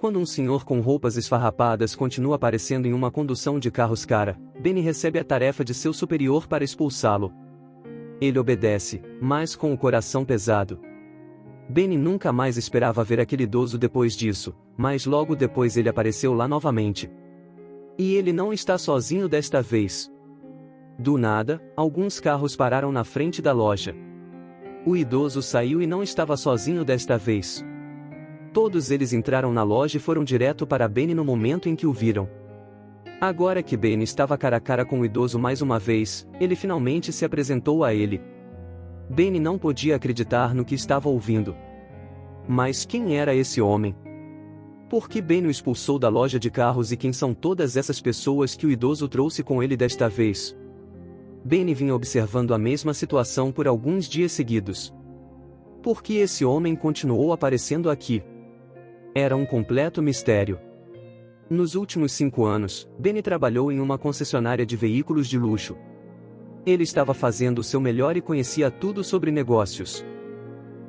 Quando um senhor com roupas esfarrapadas continua aparecendo em uma condução de carros cara, Benny recebe a tarefa de seu superior para expulsá-lo. Ele obedece, mas com o coração pesado. Benny nunca mais esperava ver aquele idoso depois disso, mas logo depois ele apareceu lá novamente. E ele não está sozinho desta vez. Do nada, alguns carros pararam na frente da loja. O idoso saiu e não estava sozinho desta vez. Todos eles entraram na loja e foram direto para Benny no momento em que o viram. Agora que Benny estava cara a cara com o idoso mais uma vez, ele finalmente se apresentou a ele. Benny não podia acreditar no que estava ouvindo. Mas quem era esse homem? Por que Benny o expulsou da loja de carros e quem são todas essas pessoas que o idoso trouxe com ele desta vez? Benny vinha observando a mesma situação por alguns dias seguidos. Por que esse homem continuou aparecendo aqui? Era um completo mistério. Nos últimos 5 anos, Benny trabalhou em uma concessionária de veículos de luxo. Ele estava fazendo o seu melhor e conhecia tudo sobre negócios.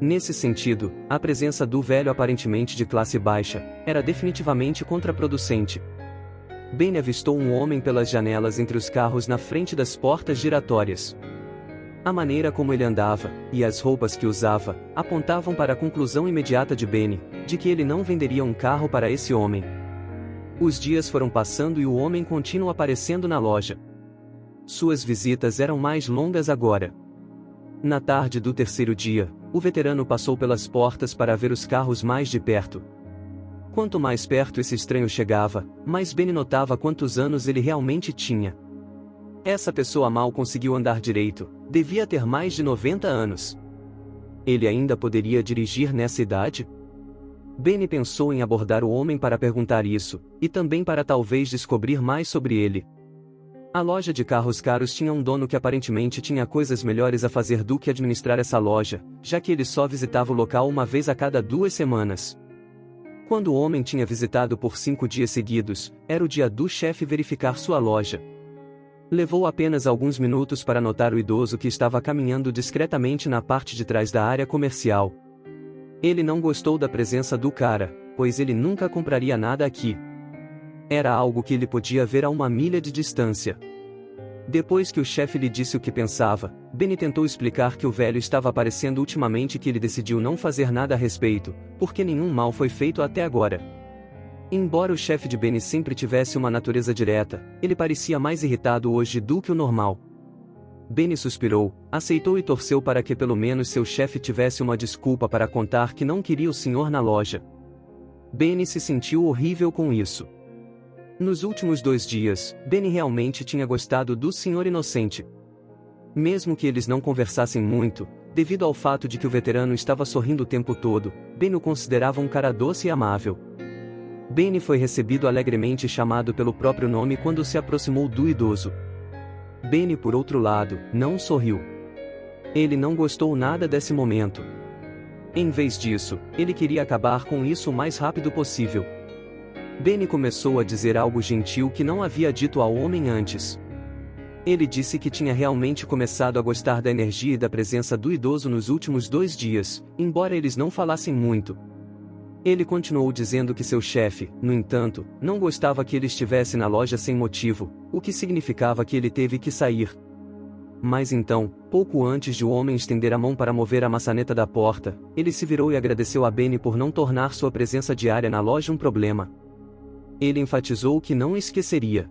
Nesse sentido, a presença do velho aparentemente de classe baixa era definitivamente contraproducente. Benny avistou um homem pelas janelas entre os carros na frente das portas giratórias. A maneira como ele andava, e as roupas que usava, apontavam para a conclusão imediata de Benny, de que ele não venderia um carro para esse homem. Os dias foram passando e o homem continua aparecendo na loja. Suas visitas eram mais longas agora. Na tarde do terceiro dia, o veterano passou pelas portas para ver os carros mais de perto. Quanto mais perto esse estranho chegava, mais Benny notava quantos anos ele realmente tinha. Essa pessoa mal conseguiu andar direito, devia ter mais de 90 anos. Ele ainda poderia dirigir nessa idade? Benny pensou em abordar o homem para perguntar isso, e também para talvez descobrir mais sobre ele. A loja de carros caros tinha um dono que aparentemente tinha coisas melhores a fazer do que administrar essa loja, já que ele só visitava o local uma vez a cada 2 semanas. Quando o homem tinha visitado por 5 dias seguidos, era o dia do chefe verificar sua loja. Levou apenas alguns minutos para notar o idoso que estava caminhando discretamente na parte de trás da área comercial. Ele não gostou da presença do cara, pois ele nunca compraria nada aqui. Era algo que ele podia ver a 1 milha de distância. Depois que o chefe lhe disse o que pensava, Benny tentou explicar que o velho estava aparecendo ultimamente e que ele decidiu não fazer nada a respeito, porque nenhum mal foi feito até agora. Embora o chefe de Benny sempre tivesse uma natureza direta, ele parecia mais irritado hoje do que o normal. Benny suspirou, aceitou e torceu para que pelo menos seu chefe tivesse uma desculpa para contar que não queria o senhor na loja. Benny se sentiu horrível com isso. Nos últimos 2 dias, Benny realmente tinha gostado do senhor inocente. Mesmo que eles não conversassem muito, devido ao fato de que o veterano estava sorrindo o tempo todo, Benny o considerava um cara doce e amável. Benny foi recebido alegremente e chamado pelo próprio nome quando se aproximou do idoso. Benny, por outro lado, não sorriu. Ele não gostou nada desse momento. Em vez disso, ele queria acabar com isso o mais rápido possível. Benny começou a dizer algo gentil que não havia dito ao homem antes. Ele disse que tinha realmente começado a gostar da energia e da presença do idoso nos últimos 2 dias, embora eles não falassem muito. Ele continuou dizendo que seu chefe, no entanto, não gostava que ele estivesse na loja sem motivo, o que significava que ele teve que sair. Mas então, pouco antes de o homem estender a mão para mover a maçaneta da porta, ele se virou e agradeceu a Benny por não tornar sua presença diária na loja um problema. Ele enfatizou que não esqueceria.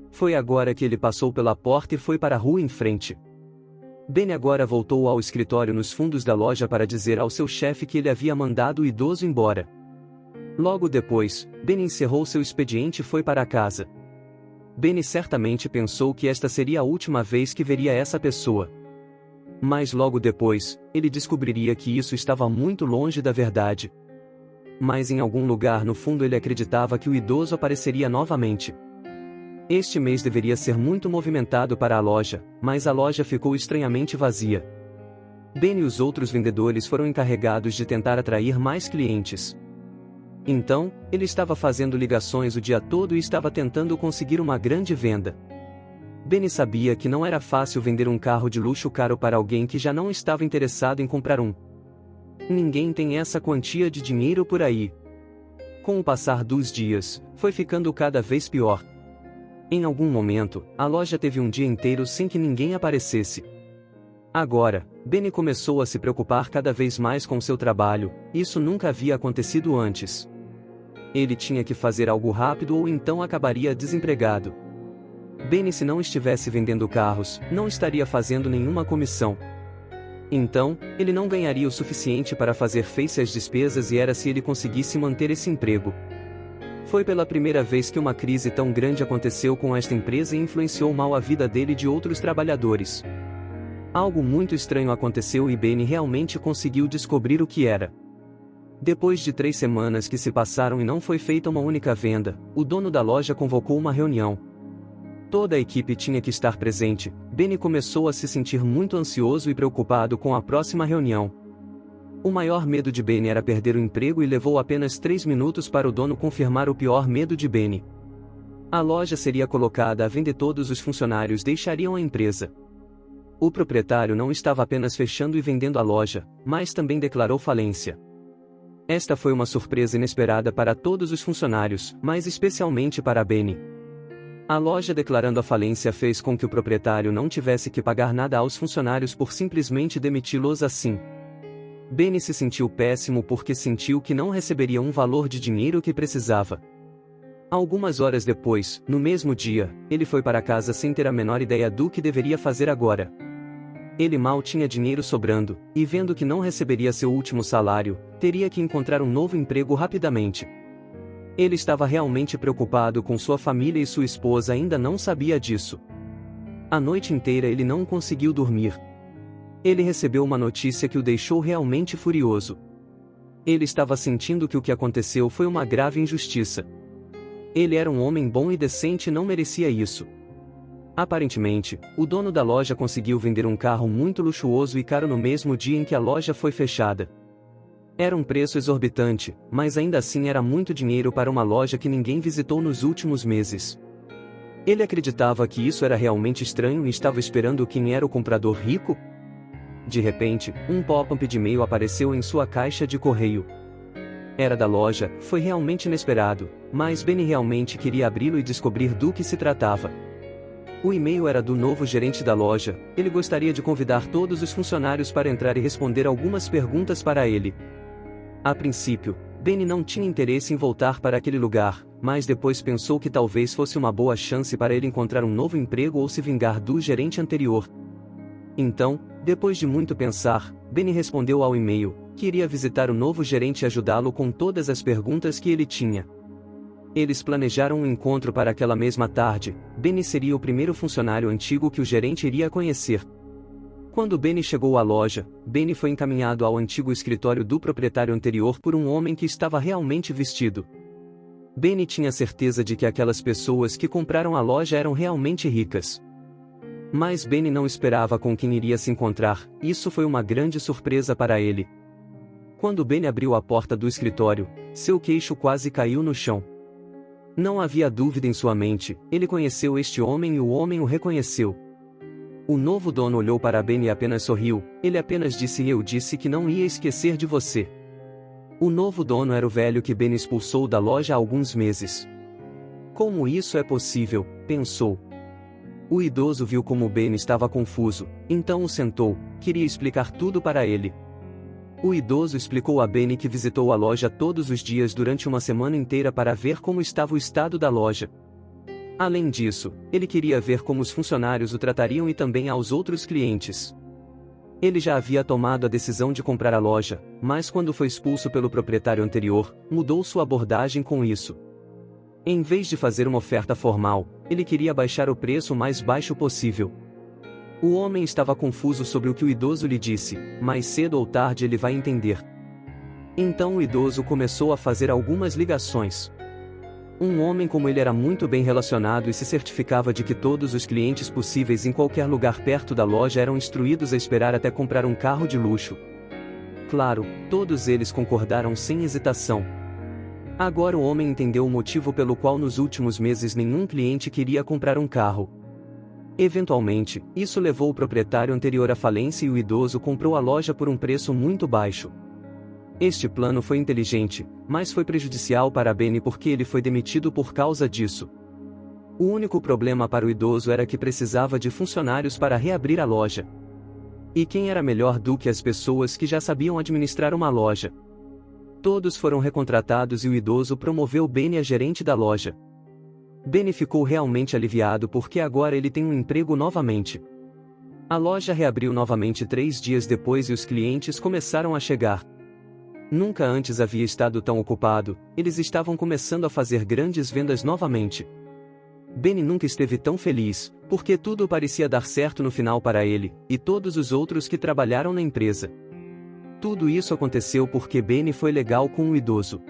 Foi agora que ele passou pela porta e foi para a rua em frente. Benny agora voltou ao escritório nos fundos da loja para dizer ao seu chefe que ele havia mandado o idoso embora. Logo depois, Benny encerrou seu expediente e foi para casa. Benny certamente pensou que esta seria a última vez que veria essa pessoa. Mas logo depois, ele descobriria que isso estava muito longe da verdade. Mas em algum lugar no fundo ele acreditava que o idoso apareceria novamente. Este mês deveria ser muito movimentado para a loja, mas a loja ficou estranhamente vazia. Benny e os outros vendedores foram encarregados de tentar atrair mais clientes. Então, ele estava fazendo ligações o dia todo e estava tentando conseguir uma grande venda. Benny sabia que não era fácil vender um carro de luxo caro para alguém que já não estava interessado em comprar um. Ninguém tem essa quantia de dinheiro por aí. Com o passar dos dias, foi ficando cada vez pior. Em algum momento, a loja teve um dia inteiro sem que ninguém aparecesse. Agora, Benny começou a se preocupar cada vez mais com seu trabalho, isso nunca havia acontecido antes. Ele tinha que fazer algo rápido ou então acabaria desempregado. Benny, se não estivesse vendendo carros, não estaria fazendo nenhuma comissão. Então, ele não ganharia o suficiente para fazer face às despesas e era se ele conseguisse manter esse emprego. Foi pela primeira vez que uma crise tão grande aconteceu com esta empresa e influenciou mal a vida dele e de outros trabalhadores. Algo muito estranho aconteceu e Benny realmente conseguiu descobrir o que era. Depois de 3 semanas que se passaram e não foi feita uma única venda, o dono da loja convocou uma reunião. Toda a equipe tinha que estar presente. Benny começou a se sentir muito ansioso e preocupado com a próxima reunião. O maior medo de Benny era perder o emprego e levou apenas 3 minutos para o dono confirmar o pior medo de Benny. A loja seria colocada à venda e todos os funcionários deixariam a empresa. O proprietário não estava apenas fechando e vendendo a loja, mas também declarou falência. Esta foi uma surpresa inesperada para todos os funcionários, mas especialmente para Benny. A loja declarando a falência fez com que o proprietário não tivesse que pagar nada aos funcionários por simplesmente demiti-los assim. Benny se sentiu péssimo porque sentiu que não receberia um valor de dinheiro que precisava. Algumas horas depois, no mesmo dia, ele foi para casa sem ter a menor ideia do que deveria fazer agora. Ele mal tinha dinheiro sobrando, e vendo que não receberia seu último salário, teria que encontrar um novo emprego rapidamente. Ele estava realmente preocupado com sua família e sua esposa ainda não sabia disso. A noite inteira ele não conseguiu dormir. Ele recebeu uma notícia que o deixou realmente furioso. Ele estava sentindo que o que aconteceu foi uma grave injustiça. Ele era um homem bom e decente e não merecia isso. Aparentemente, o dono da loja conseguiu vender um carro muito luxuoso e caro no mesmo dia em que a loja foi fechada. Era um preço exorbitante, mas ainda assim era muito dinheiro para uma loja que ninguém visitou nos últimos meses. Ele acreditava que isso era realmente estranho e estava esperando quem era o comprador rico. De repente, um pop-up de e-mail apareceu em sua caixa de correio. Era da loja, foi realmente inesperado, mas Benny realmente queria abri-lo e descobrir do que se tratava. O e-mail era do novo gerente da loja, ele gostaria de convidar todos os funcionários para entrar e responder algumas perguntas para ele. A princípio, Benny não tinha interesse em voltar para aquele lugar, mas depois pensou que talvez fosse uma boa chance para ele encontrar um novo emprego ou se vingar do gerente anterior. Então, depois de muito pensar, Benny respondeu ao e-mail, que iria visitar o novo gerente e ajudá-lo com todas as perguntas que ele tinha. Eles planejaram um encontro para aquela mesma tarde. Benny seria o primeiro funcionário antigo que o gerente iria conhecer. Quando Benny chegou à loja, Benny foi encaminhado ao antigo escritório do proprietário anterior por um homem que estava realmente vestido. Benny tinha certeza de que aquelas pessoas que compraram a loja eram realmente ricas. Mas Benny não esperava com quem iria se encontrar, isso foi uma grande surpresa para ele. Quando Benny abriu a porta do escritório, seu queixo quase caiu no chão. Não havia dúvida em sua mente, ele conheceu este homem e o homem o reconheceu. O novo dono olhou para Benny e apenas sorriu, ele apenas disse: "Eu disse que não ia esquecer de você." O novo dono era o velho que Benny expulsou da loja há alguns meses. Como isso é possível? Pensou. O idoso viu como Benny estava confuso, então o sentou, queria explicar tudo para ele. O idoso explicou a Benny que visitou a loja todos os dias durante uma semana inteira para ver como estava o estado da loja. Além disso, ele queria ver como os funcionários o tratariam e também aos outros clientes. Ele já havia tomado a decisão de comprar a loja, mas quando foi expulso pelo proprietário anterior, mudou sua abordagem com isso. Em vez de fazer uma oferta formal, ele queria baixar o preço o mais baixo possível. O homem estava confuso sobre o que o idoso lhe disse, mas cedo ou tarde ele vai entender. Então o idoso começou a fazer algumas ligações. Um homem como ele era muito bem relacionado e se certificava de que todos os clientes possíveis em qualquer lugar perto da loja eram instruídos a esperar até comprar um carro de luxo. Claro, todos eles concordaram sem hesitação. Agora o homem entendeu o motivo pelo qual nos últimos meses nenhum cliente queria comprar um carro. Eventualmente, isso levou o proprietário anterior à falência e o idoso comprou a loja por um preço muito baixo. Este plano foi inteligente, mas foi prejudicial para Benny porque ele foi demitido por causa disso. O único problema para o idoso era que precisava de funcionários para reabrir a loja. E quem era melhor do que as pessoas que já sabiam administrar uma loja? Todos foram recontratados e o idoso promoveu Benny a gerente da loja. Benny ficou realmente aliviado porque agora ele tem um emprego novamente. A loja reabriu novamente 3 dias depois e os clientes começaram a chegar. Nunca antes havia estado tão ocupado, eles estavam começando a fazer grandes vendas novamente. Benny nunca esteve tão feliz, porque tudo parecia dar certo no final para ele, e todos os outros que trabalharam na empresa. Tudo isso aconteceu porque Benny foi legal com o idoso.